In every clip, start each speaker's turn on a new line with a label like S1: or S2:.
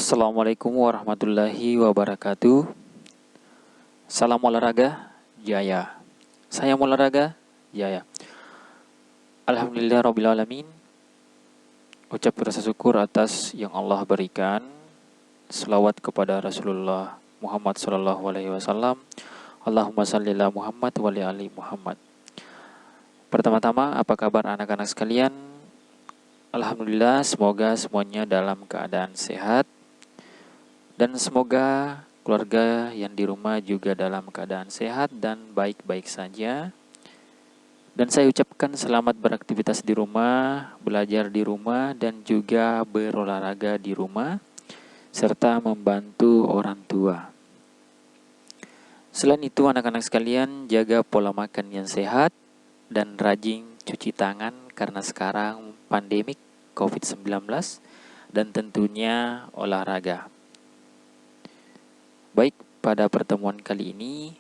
S1: Assalamualaikum warahmatullahi wabarakatuh. Salam olahraga, jaya. Saya olahraga, jaya. Alhamdulillah Rabbil Alamin. Ucap rasa syukur atas yang Allah berikan. Selawat kepada Rasulullah Muhammad SAW. Allahumma salli ala Muhammad wa ali Muhammad. Pertama-tama, apa kabar anak-anak sekalian? Alhamdulillah, semoga semuanya dalam keadaan sehat. Dan semoga keluarga yang di rumah juga dalam keadaan sehat dan baik-baik saja. Dan saya ucapkan selamat beraktivitas di rumah, belajar di rumah, dan juga berolahraga di rumah, serta membantu orang tua. Selain itu, anak-anak sekalian, jaga pola makan yang sehat dan rajin cuci tangan karena sekarang pandemik COVID-19 dan tentunya olahraga. Baik, pada pertemuan kali ini,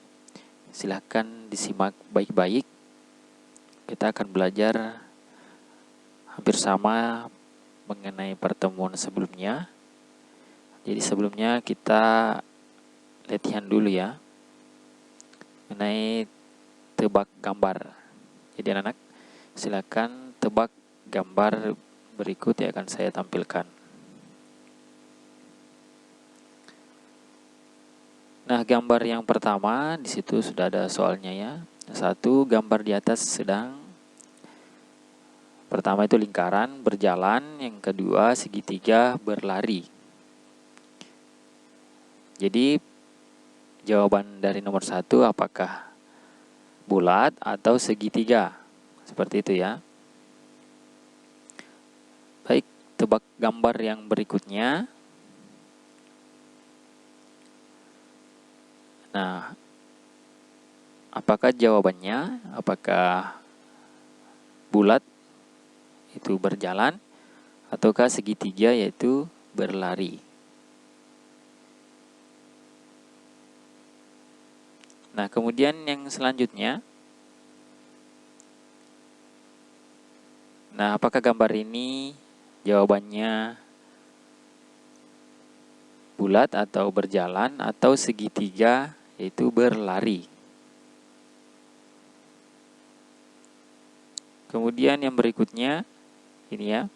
S1: silakan disimak baik-baik. Kita akan belajar hampir sama mengenai pertemuan sebelumnya. Jadi sebelumnya kita latihan dulu ya, mengenai tebak gambar. Jadi anak-anak, silakan tebak gambar berikut yang akan saya tampilkan. Nah, gambar yang pertama di situ sudah ada soalnya ya. Satu, gambar di atas sedang. Pertama itu lingkaran berjalan, yang kedua segitiga berlari. Jadi jawaban dari nomor 1 apakah bulat atau segitiga? Seperti itu ya. Baik, tebak gambar yang berikutnya. Nah, apakah jawabannya? Apakah bulat itu berjalan ataukah segitiga yaitu berlari? Nah, kemudian yang selanjutnya. Nah, apakah gambar ini jawabannya bulat atau berjalan atau segitiga yaitu berlari? Kemudian yang berikutnya ini ya.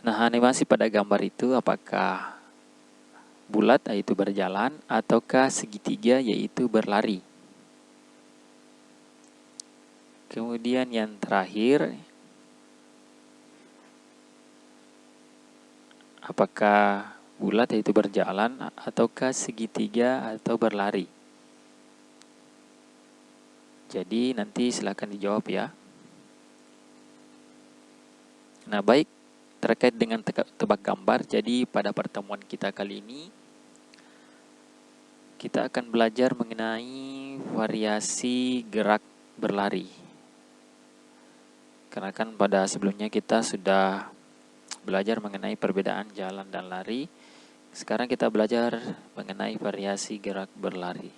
S1: Nah, animasi pada gambar itu apakah bulat yaitu berjalan ataukah segitiga yaitu berlari? Kemudian yang terakhir, apakah bulat yaitu berjalan ataukah segitiga atau berlari? Jadi nanti silakan dijawab ya. Nah, baik, terkait dengan tebak gambar, jadi pada pertemuan kita kali ini kita akan belajar mengenai variasi gerak berlari. Karena kan pada sebelumnya kita sudah belajar mengenai perbedaan jalan dan lari. Sekarang kita belajar mengenai variasi gerak berlari.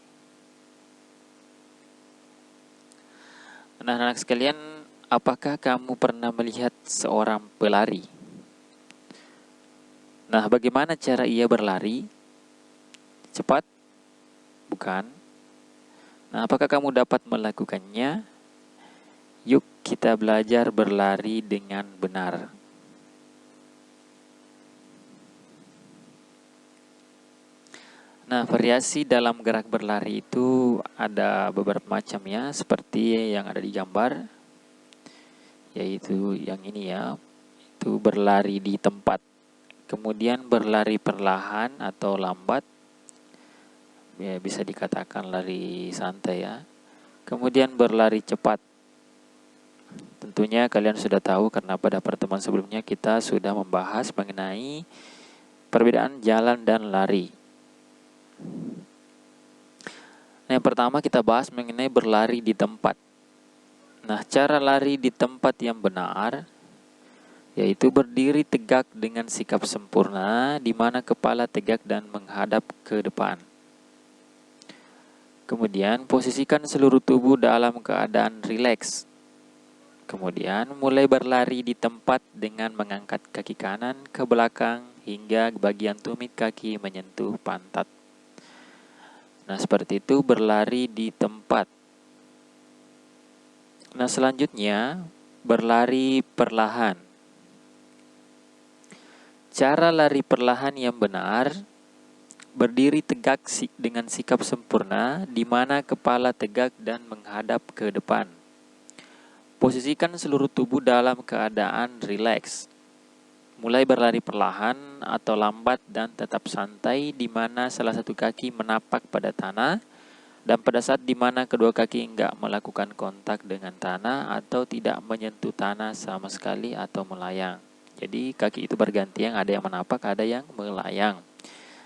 S1: Nah, anak sekalian, apakah kamu pernah melihat seorang pelari? Nah, bagaimana cara ia berlari? Cepat? Bukan. Nah, apakah kamu dapat melakukannya? Yuk kita belajar berlari dengan benar. Nah, variasi dalam gerak berlari itu ada beberapa macam ya, seperti yang ada di gambar, yaitu yang ini ya, itu berlari di tempat. Kemudian berlari perlahan atau lambat, ya bisa dikatakan lari santai ya. Kemudian berlari cepat. Tentunya kalian sudah tahu karena pada pertemuan sebelumnya kita sudah membahas mengenai perbedaan jalan dan lari. Nah, yang pertama kita bahas mengenai berlari di tempat. Nah, cara lari di tempat yang benar yaitu berdiri tegak dengan sikap sempurna, di mana kepala tegak dan menghadap ke depan. Kemudian posisikan seluruh tubuh dalam keadaan rileks. Kemudian mulai berlari di tempat dengan mengangkat kaki kanan ke belakang hingga bagian tumit kaki menyentuh pantat. Nah, seperti itu berlari di tempat. Nah, selanjutnya berlari perlahan. Cara lari perlahan yang benar, berdiri tegak dengan sikap sempurna, di mana kepala tegak dan menghadap ke depan. Posisikan seluruh tubuh dalam keadaan rileks. Mulai berlari perlahan atau lambat dan tetap santai, di mana salah satu kaki menapak pada tanah, dan pada saat di mana kedua kaki enggak melakukan kontak dengan tanah atau tidak menyentuh tanah sama sekali atau melayang. Jadi kaki itu bergantian, ada yang menapak, ada yang melayang.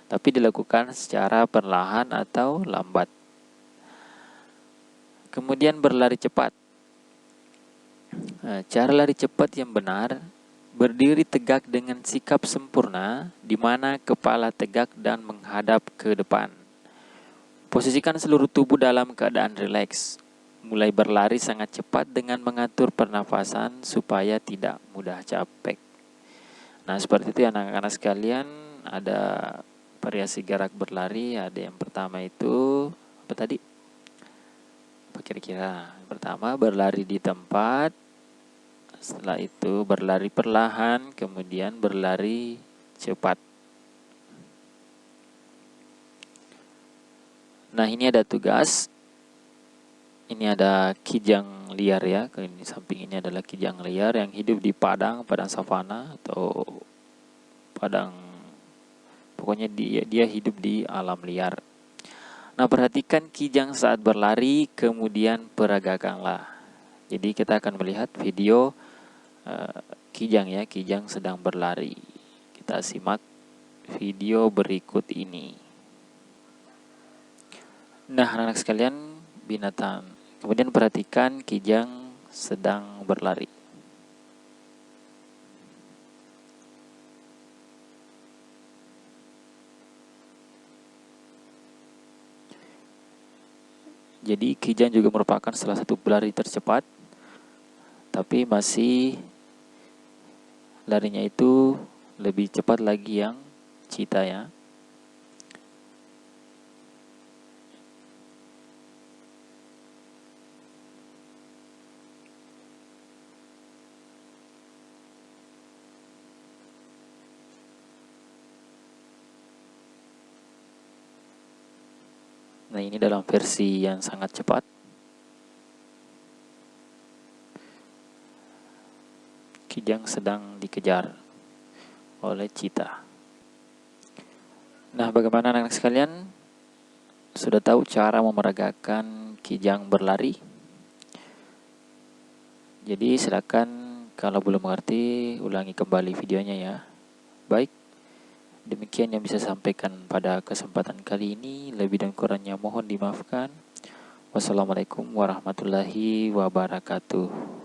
S1: Tapi dilakukan secara perlahan atau lambat. Kemudian berlari cepat. Nah, cara lari cepat yang benar, berdiri tegak dengan sikap sempurna, di mana kepala tegak dan menghadap ke depan. Posisikan seluruh tubuh dalam keadaan rileks. Mulai berlari sangat cepat dengan mengatur pernafasan supaya tidak mudah capek. Nah, seperti itu ya anak-anak sekalian, ada variasi gerak berlari. Ada yang pertama itu, apa tadi? Apa kira-kira? Yang pertama berlari di tempat, setelah itu berlari perlahan, kemudian berlari cepat. Nah, ini ada tugas. Ini ada kijang liar ya. Ini samping ini adalah kijang liar yang hidup di padang savana atau padang, pokoknya dia hidup di alam liar. Nah, perhatikan kijang saat berlari, kemudian peragakanlah. Jadi kita akan melihat video kijang ya, kijang sedang berlari. Kita simak video berikut ini. Nah, anak-anak sekalian, binatang. Kemudian perhatikan kijang sedang berlari. Jadi kijang juga merupakan salah satu pelari tercepat, tapi masih larinya itu lebih cepat lagi yang cheetah ya. Nah, ini dalam versi yang sangat cepat. Kijang sedang dikejar oleh cheetah. Nah, bagaimana anak-anak sekalian? Sudah tahu cara memeragakan kijang berlari? Jadi silakan kalau belum mengerti, ulangi kembali videonya ya. Baik, demikian yang bisa sampaikan pada kesempatan kali ini. Lebih dan kurangnya mohon dimaafkan. Wassalamualaikum warahmatullahi wabarakatuh.